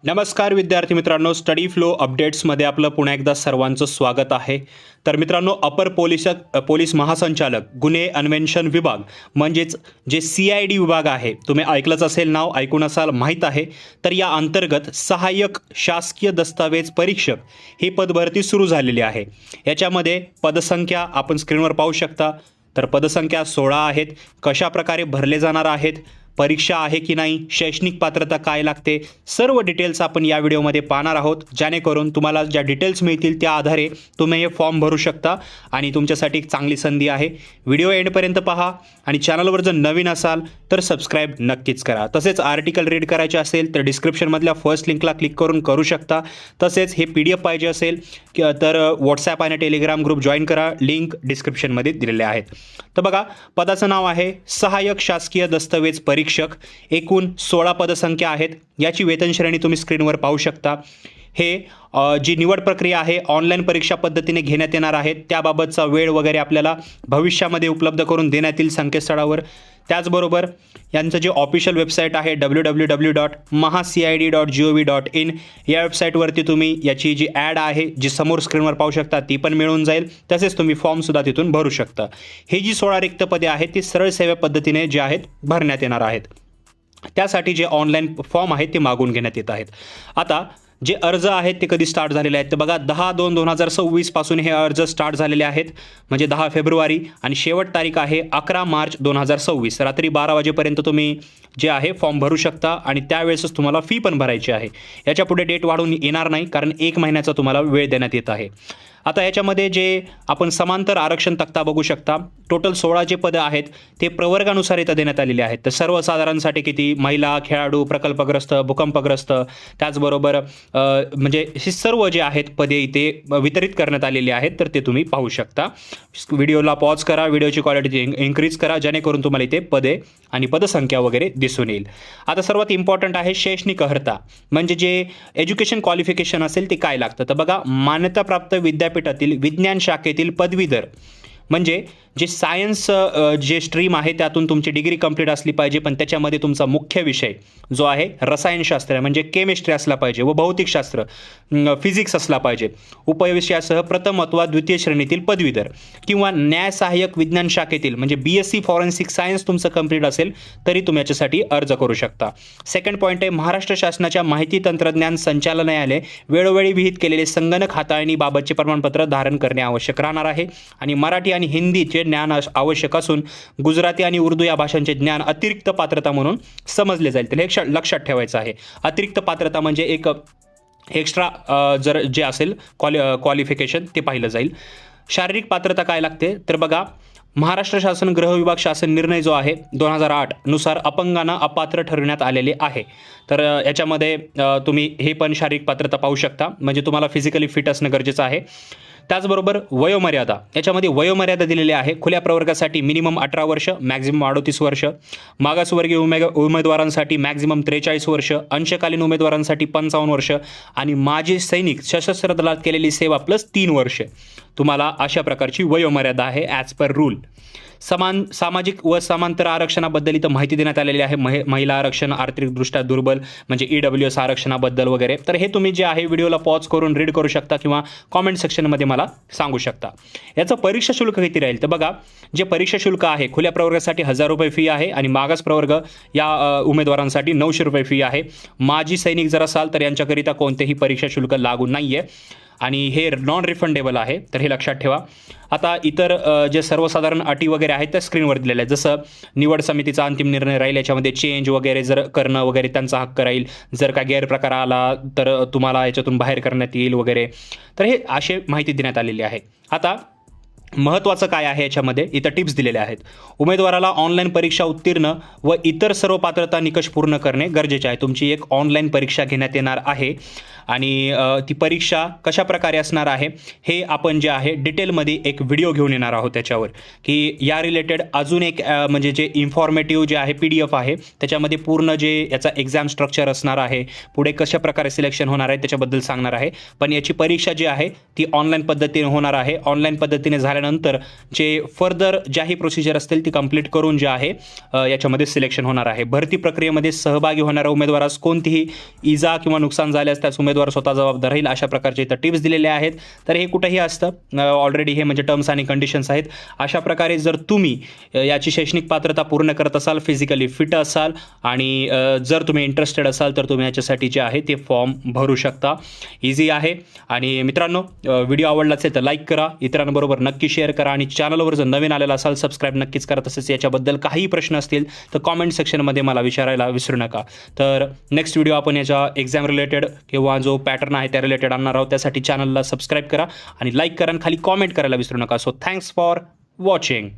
नमस्कार विद्यार्थी मित्रांनो, स्टडी फ्लो अपडेट्समध्ये आपलं पुन्हा एकदा सर्वांचं स्वागत आहे. तर मित्रांनो, अपर पोलीस महासंचालक गुन्हे अन्वेषण विभाग म्हणजेच जे CID विभाग आहे, तुम्ही ऐकलंच असेल, नाव ऐकून असाल, माहीत आहे. तर या अंतर्गत सहाय्यक शासकीय दस्तावेज परीक्षक ही पदभरती सुरू झालेली आहे. याच्यामध्ये पदसंख्या आपण स्क्रीनवर पाहू शकता. तर पदसंख्या 16 आहेत. कशा प्रकारे भरले जाणार आहेत, परीक्षा आहे की नाही, शैक्षणिक पात्रता काय लागते, सर्व डिटेल्स आपण या व्हिडिओमध्ये पाहणार आहोत. जेणेकरून तुम्हाला ज्या डिटेल्स मिळतील त्या आधारे तुम्ही हे फॉर्म भरू शकता आणि तुमच्यासाठी एक चांगली संधी आहे. व्हिडिओ एंडपर्यंत पहा आणि चॅनलवर जर नवीन असाल तर सबस्क्राईब नक्कीच करा. तसेच आर्टिकल रीड करायचे असेल तर डिस्क्रिप्शनमधल्या फर्स्ट लिंकला क्लिक करून करू शकता. तसेच हे PDF पाहिजे असेल तर व्हॉट्सॲप आणि टेलिग्राम ग्रुप जॉईन करा, लिंक डिस्क्रिप्शनमध्ये दिलेले आहेत. तर बघा, पदाचं नाव आहे सहाय्यक शासकीय दस्तावेज परीक्षक. एकूण 16 पदसंख्या आहेत. याची वेतन श्रेणी तुम्ही स्क्रीनवर पाहू शकता. हे जी निवड प्रक्रिया आहे ऑनलाईन परीक्षा पद्धतीने घेण्यात येणार आहे. त्याबाबतचा वेळ वगैरे आपल्याला भविष्यामध्ये उपलब्ध करून देण्यात येईल संकेतस्थळावर. त्याचबरोबर यांचं जे ऑफिशियल वेबसाईट आहे www.mahacid.gov.in या वेबसाईटवरती तुम्ही याची जी ॲड आहे जी समोर स्क्रीनवर पाहू शकता ती पण मिळून जाईल. तसेच तुम्ही फॉर्मसुद्धा तिथून भरू शकता. ही जी 16 रिक्त पदे आहेत ती सरळ सेवा पद्धतीने जे आहेत भरण्यात येणार आहेत. त्यासाठी जे ऑनलाईन फॉर्म आहेत ते मागून घेण्यात येत आहेत. आता जे अर्ज आहेत ते कधी स्टार्ट झालेले आहेत तर बघा, 10/2/2026 पासून हे अर्ज स्टार्ट झालेले आहेत. म्हणजे 10 फेब्रुवारी आणि शेवट तारीख आहे 11 मार्च 2026. रात्री 12 वाजेपर्यंत तुम्ही जे आहे फॉर्म भरू शकता आणि त्यावेळेसच तुम्हाला फी पण भरायची आहे. याच्या पुढे डेट वाढून येणार नाही, कारण 1 महिन्याचा तुम्हाला वेळ देण्यात येत आहे. आता याच्यामध्ये जे आपण समांतर आरक्षण तक्ता बघू शकता. टोटल 16 जे पदं आहेत ते प्रवर्गानुसार इथं देण्यात आलेले आहेत. तर सर्वसाधारणसाठी किती, महिला, खेळाडू, प्रकल्पग्रस्त, भूकंपग्रस्त, त्याचबरोबर म्हणजे हे सर्व जे आहेत पदे इथे वितरित करण्यात आलेली आहेत. तर ते तुम्ही पाहू शकता. व्हिडिओला पॉज करा, व्हिडिओची क्वालिटी इन्क्रीज करा, जेणेकरून तुम्हाला इथे पदे आणि पदसंख्या वगैरे दिसून येईल. आता सर्वात इम्पॉर्टंट आहे शैक्षणिक अर्हता, म्हणजे जे एज्युकेशन क्वालिफिकेशन असेल ते काय लागतं. तर बघा, मान्यताप्राप्त विद्यापीठातील विज्ञान शाखेतील पदवीधर, म्हणजे जे सायन्स जे स्ट्रीम आहे त्यातून तुमची डिग्री कंप्लीट असली पाहिजे, पण त्याच्यामध्ये तुमचा मुख्य विषय जो आहे रसायनशास्त्र म्हणजे केमिस्ट्री असला पाहिजे व भौतिकशास्त्र फिजिक्स असला पाहिजे. उपविषयासह प्रथम अथवा द्वितीय श्रेणीतील पदवीधर किंवा न्याय सहाय्यक विज्ञान शाखेतील म्हणजे BSc फॉरेन्सिक सायन्स तुमचं कंप्लीट असेल तरी तुम्ही याच्यासाठी अर्ज करू शकता. सेकंड पॉईंट आहे, महाराष्ट्र शासनाच्या माहिती तंत्रज्ञान संचालनालयाने वेळोवेळी विहित केलेले संगणक हाताळणीबाबतचे प्रमाणपत्र धारण करणे आवश्यक राहणार आहे. आणि मराठी आणि हिंदीचे ज्ञान आवश्यक असून गुजराती आणि उर्दू या भाषांचे ज्ञान अतिरिक्त पात्रता म्हणून समजले जाईल. तर हे लक्षात ठेवायचं आहे. अतिरिक्त पात्रता म्हणजे एक एक्स्ट्रा जर जे असेल क्वालिफिकेशन ते पाहिलं जाईल. शारीरिक पात्रता काय लागते तर बघा, महाराष्ट्र शासन गृह विभाग शासन निर्णय जो आहे 2008 नुसार अपंगांना अपात्र ठरवण्यात आलेले आहे. तर याच्यामध्ये तुम्ही हे पण शारीरिक पात्रता पाहू शकता, म्हणजे तुम्हाला फिजिकली फिट असणं गरजेचं आहे. त्याचबरोबर वयोमर्यादा, याच्यामध्ये वयोमर्यादा दिलेली आहे. खुल्या प्रवर्गासाठी मिनिमम 18 वर्ष, मॅक्झिमम 38 वर्ष, मागासवर्गीय उमेदवारांसाठी मॅक्झिमम 43 वर्ष, अंशकालीन उमेदवारांसाठी 55 वर्ष आणि माजी सैनिक सशस्त्र दलात केलेली सेवा प्लस 3 वर्ष. तुम्हाला अशा प्रकारची वयोमर्यादा आहे ॲज पर रूल. सामाजिक व समांतर आरक्षणाबद्दल इथं माहिती देण्यात आलेली आहे. महिला आरक्षण, आर्थिकदृष्ट्या दुर्बल म्हणजे EWS आरक्षणाबद्दल वगैरे. तर हे तुम्ही जे आहे व्हिडिओला पॉज करून रीड करू शकता किंवा कॉमेंट सेक्शनमध्ये मला सांगू शकता. याचं परीक्षा शुल्क किती राहील तर बघा, जे परीक्षा शुल्क आहे खुल्या प्रवर्गासाठी 1000 रुपये फी आहे आणि मागास प्रवर्ग या उमेदवारांसाठी 900 रुपये फी आहे. माजी सैनिक जर असाल तर यांच्याकरिता कोणतेही परीक्षा शुल्क लागू नाही आहे आणि हे नॉन रिफंडेबल आहे, तर हे लक्षात ठेवा. आता इतर जे सर्वसाधारण अटी वगैरे आहेत त्या स्क्रीनवर दिलेल्या आहेत. जसं निवड समितीचा अंतिम निर्णय राहील, याच्यामध्ये चेंज वगैरे जर करणं वगैरे त्यांचा हक्क राहील. जर का गैरप्रकार आला तर तुम्हाला याच्यातून बाहेर करण्यात येईल वगैरे. तर हे अशी माहिती देण्यात आलेली आहे. आता महत्त्वाचं काय आहे याच्यामध्ये इथं टिप्स दिलेल्या आहेत. उमेदवाराला ऑनलाईन परीक्षा उत्तीर्ण व इतर सर्व पात्रता निकष पूर्ण करणे गरजेचे आहे. तुमची एक ऑनलाईन परीक्षा घेण्यात येणार आहे आणि ती परीक्षा कशा प्रकारे असणार आहे हे आपण जे आहे डिटेलमध्ये एक व्हिडिओ घेऊन येणार आहोत त्याच्यावर, की या रिलेटेड अजून एक म्हणजे जे इन्फॉर्मेटिव्ह जे आहे PDF आहे त्याच्यामध्ये पूर्ण जे याचा एक्झाम स्ट्रक्चर असणार आहे, पुढे कशा प्रकारे सिलेक्शन होणार आहे त्याच्याबद्दल सांगणार आहे. पण याची परीक्षा जी आहे ती ऑनलाईन पद्धतीने होणार आहे. ऑनलाईन पद्धतीने झाल्यानंतर झाल्यानंतर जे फर्दर ज्याही प्रोसिजर असतील ती कंप्लीट करून जे आहे याच्यामध्ये सिलेक्शन होणार आहे. भरती प्रक्रियेमध्ये सहभागी होणाऱ्या उमेदवारास कोणतीही इजा किंवा नुकसान झाल्यास त्यास उमेदवार स्वतः जबाबदार राहील, अशा प्रकारचे इथं टिप्स दिलेल्या आहेत. तर हे कुठेही असतं ऑलरेडी, हे म्हणजे टर्म्स आणि कंडिशन्स आहेत. अशा प्रकारे जर तुम्ही याची शैक्षणिक पात्रता पूर्ण करत असाल, फिजिकली फिट असाल आणि जर तुम्ही इंटरेस्टेड असाल तर तुम्ही याच्यासाठी जे आहे ते फॉर्म भरू शकता. इझी आहे. आणि मित्रांनो, व्हिडिओ आवडला असेल तर लाईक करा, इतरांबरोबर नक्की शेअर करा आणि चॅनलवर जर नवीन आलेला असाल सबस्क्राईब नक्कीच करा. तसेच याच्याबद्दल काही प्रश्न असतील तर कॉमेंट सेक्शनमध्ये मला विचारायला विसरू नका. तर नेक्स्ट व्हिडिओ आपण याच्या एक्झाम रिलेटेड किंवा जो पॅटर्न आहे त्या रिलेटेड आणणार आहोत. त्यासाठी चॅनलला सबस्क्राईब करा आणि लाईक करा आणि खाली कॉमेंट करायला विसरू नका. So thanks for watching.